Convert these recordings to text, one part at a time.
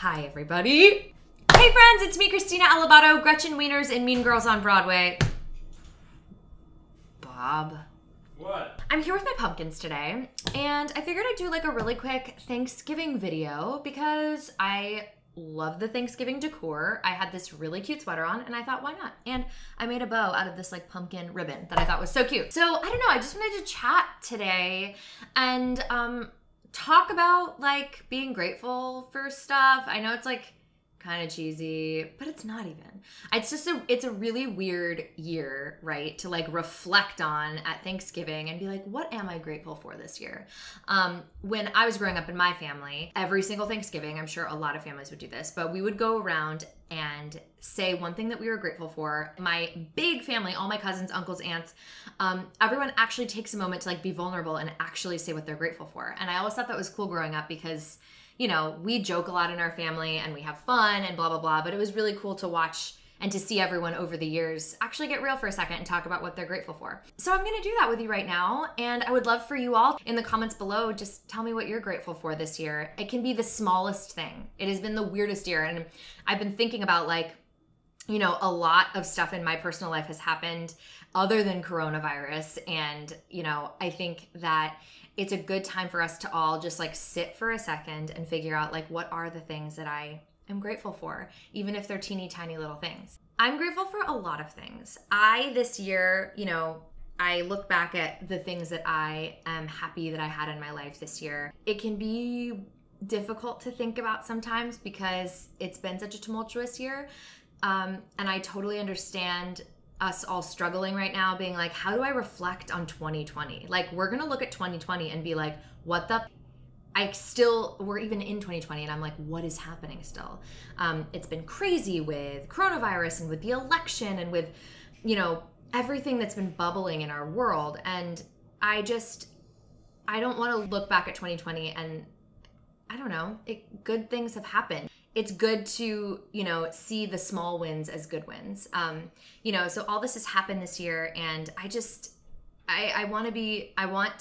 Hi, everybody. Hey, friends, it's me, Krystina Alabado, Gretchen Wieners in Mean Girls on Broadway. Bob. What? I'm here with my pumpkins today, and I figured I'd do like a really quick Thanksgiving video because I love the Thanksgiving decor. I had this really cute sweater on, and I thought, why not? And I made a bow out of this like pumpkin ribbon that I thought was so cute. So I don't know, I just wanted to chat today and talk about like being grateful for stuff. I know it's like kind of cheesy, but it's not even. It's a really weird year, right? To like reflect on at Thanksgiving and be like, what am I grateful for this year? When I was growing up in my family, every single Thanksgiving, I'm sure a lot of families would do this, but we would go around and say one thing that we were grateful for. My big family, all my cousins, uncles, aunts, everyone actually takes a moment to like be vulnerable and actually say what they're grateful for. And I always thought that was cool growing up because, you know, we joke a lot in our family and we have fun and blah, blah, blah. But it was really cool to watch and to see everyone over the years actually get real for a second and talk about what they're grateful for. So I'm going to do that with you right now. And I would love for you all in the comments below, just tell me what you're grateful for this year. It can be the smallest thing. It has been the weirdest year. And I've been thinking about like, you know, a lot of stuff in my personal life has happened other than coronavirus. And, you know, I think that it's a good time for us to all just like sit for a second and figure out like, what are the things that I am grateful for, even if they're teeny tiny little things. I'm grateful for a lot of things. This year, you know, I look back at the things that I am happy that I had in my life this year. It can be difficult to think about sometimes because it's been such a tumultuous year. And I totally understand us all struggling right now, being like, how do I reflect on 2020? Like, we're gonna look at 2020 and be like, what the? We're even in 2020 and I'm like, what is happening still? It's been crazy with coronavirus and with the election and with, you know, everything that's been bubbling in our world. And I don't want to look back at 2020 and I don't know, good things have happened. It's good to, you know, see the small wins as good wins. You know, so all this has happened this year and I want to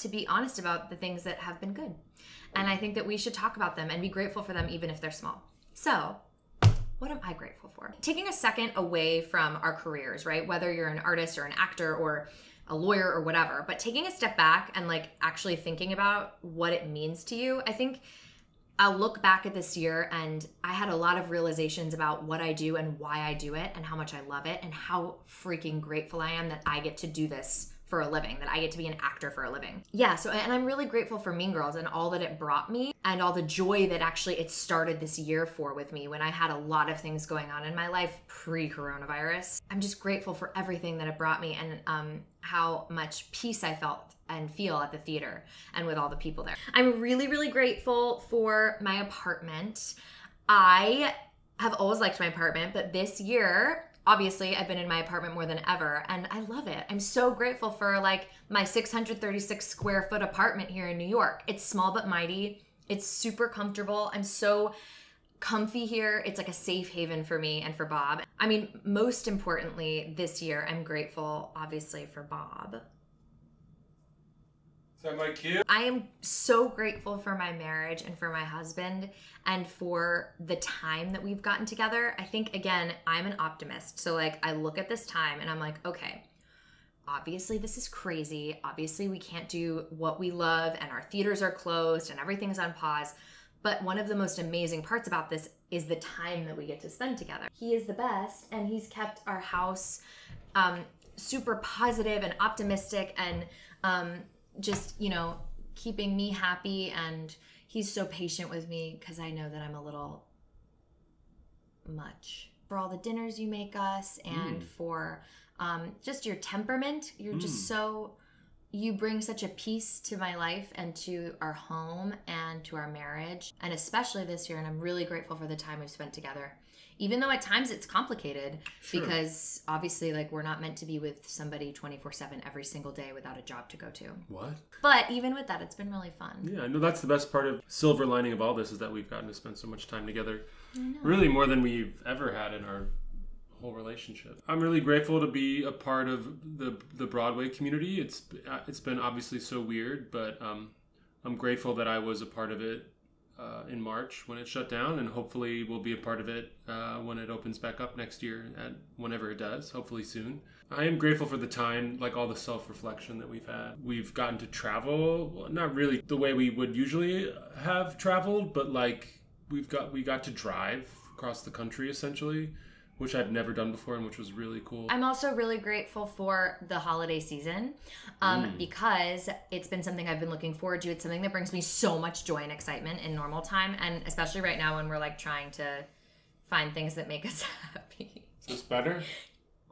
be honest about the things that have been good. And I think that we should talk about them and be grateful for them even if they're small. So what am I grateful for? Taking a second away from our careers, right? Whether you're an artist or an actor or a lawyer or whatever, but taking a step back and like actually thinking about what it means to you. I think I'll look back at this year and I had a lot of realizations about what I do and why I do it and how much I love it and how freaking grateful I am that I get to do this for a living, that I get to be an actor for a living. Yeah, so, and I'm really grateful for Mean Girls and all that it brought me and all the joy that actually it started this year for with me when I had a lot of things going on in my life pre-coronavirus. I'm just grateful for everything that it brought me and how much peace I felt and feel at the theater and with all the people there. I'm really, really grateful for my apartment. I have always liked my apartment, but this year, obviously, I've been in my apartment more than ever, and I love it. I'm so grateful for like my 636 square foot apartment here in New York. It's small but mighty. It's super comfortable. I'm so comfy here. It's like a safe haven for me and for Bob. I mean, most importantly, this year, I'm grateful, obviously, for Bob. Is that my cue? I am so grateful for my marriage and for my husband and for the time that we've gotten together. I think, again, I'm an optimist. So like I look at this time and I'm like, okay, obviously this is crazy. Obviously we can't do what we love and our theaters are closed and everything's on pause. But one of the most amazing parts about this is the time that we get to spend together. He is the best and he's kept our house super positive and optimistic and just, you know, keeping me happy, and he's so patient with me because I know that I'm a little much. For all the dinners you make us and for just your temperament, you're just so, you bring such a peace to my life and to our home and to our marriage, and especially this year, and I'm really grateful for the time we've spent together. Even though at times it's complicated because obviously like we're not meant to be with somebody 24/7 every single day without a job to go to. What? But even with that, it's been really fun. Yeah, I know that's the best part of silver lining of all this is that we've gotten to spend so much time together. Really more than we've ever had in our whole relationship. I'm really grateful to be a part of the Broadway community. It's been obviously so weird, but I'm grateful that I was a part of it in March when it shut down, and hopefully we'll be a part of it when it opens back up next year, and whenever it does, hopefully soon. I am grateful for the time, like all the self-reflection that we've had. We've gotten to travel, well, not really the way we would usually have traveled, but like we got to drive across the country essentially, which I've never done before and which was really cool. I'm also really grateful for the holiday season because it's been something I've been looking forward to. It's something that brings me so much joy and excitement in normal time, and especially right now when we're like trying to find things that make us happy. Is this better?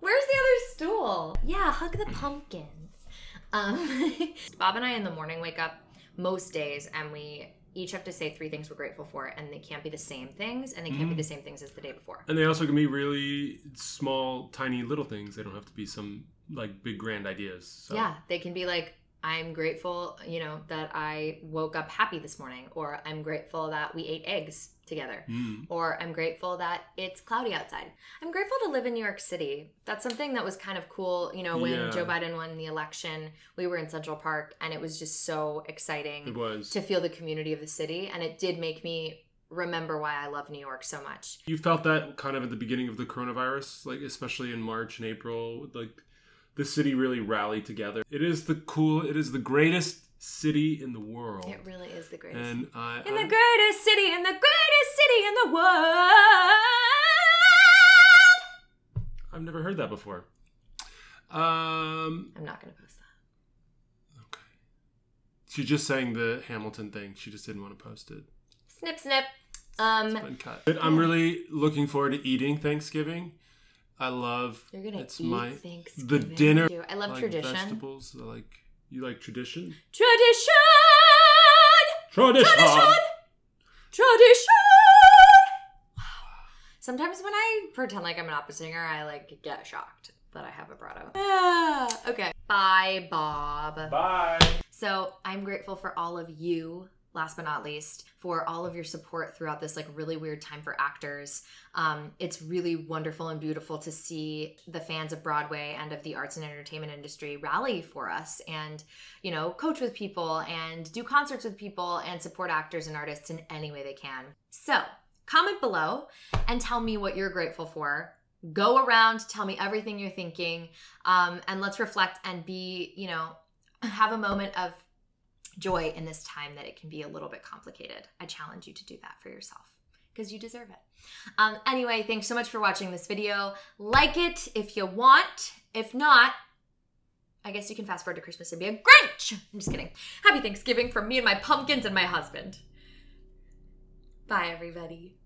Where's the other stool? Yeah, hug the pumpkins. Bob and I in the morning wake up most days and we each have to say 3 things we're grateful for, and they can't be the same things, and they can't be the same things as the day before. And they also can be really small, tiny, little things. They don't have to be some like big grand ideas. So. Yeah, they can be like, I'm grateful, that I woke up happy this morning, or I'm grateful that we ate eggs together, or I'm grateful that it's cloudy outside. I'm grateful to live in New York City. That's something that was kind of cool. When Joe Biden won the election, we were in Central Park, and it was just so exciting to feel the community of the city, and it did make me remember why I love New York so much. You felt that kind of at the beginning of the coronavirus, like especially in March and April, like the city really rallied together. It is the greatest city in the world. It really is the greatest. And the greatest city in the world. I've never heard that before. I'm not going to post that. Okay. She just sang the Hamilton thing. She just didn't want to post it. Snip, snip. It's been cut. But I'm really looking forward to eating Thanksgiving. I love. You're gonna eat Thanksgiving. The dinner. I love tradition. Vegetables. You like tradition. Tradition. Sometimes when I pretend like I'm an opera singer, I get shocked that I have vibrato. Okay. Bye, Bob. Bye. So I'm grateful for all of you. Last but not least, for all of your support throughout this really weird time for actors. It's really wonderful and beautiful to see the fans of Broadway and of the arts and entertainment industry rally for us and, coach with people and do concerts with people and support actors and artists in any way they can. So comment below and tell me what you're grateful for. Go around, tell me everything you're thinking, and let's reflect and be, have a moment of joy in this time that it can be a little bit complicated. I challenge you to do that for yourself because you deserve it. Anyway, thanks so much for watching this video. Like it if you want. If not, I guess you can fast forward to Christmas and be a Grinch. I'm just kidding. Happy Thanksgiving from me and my pumpkins and my husband. Bye, everybody.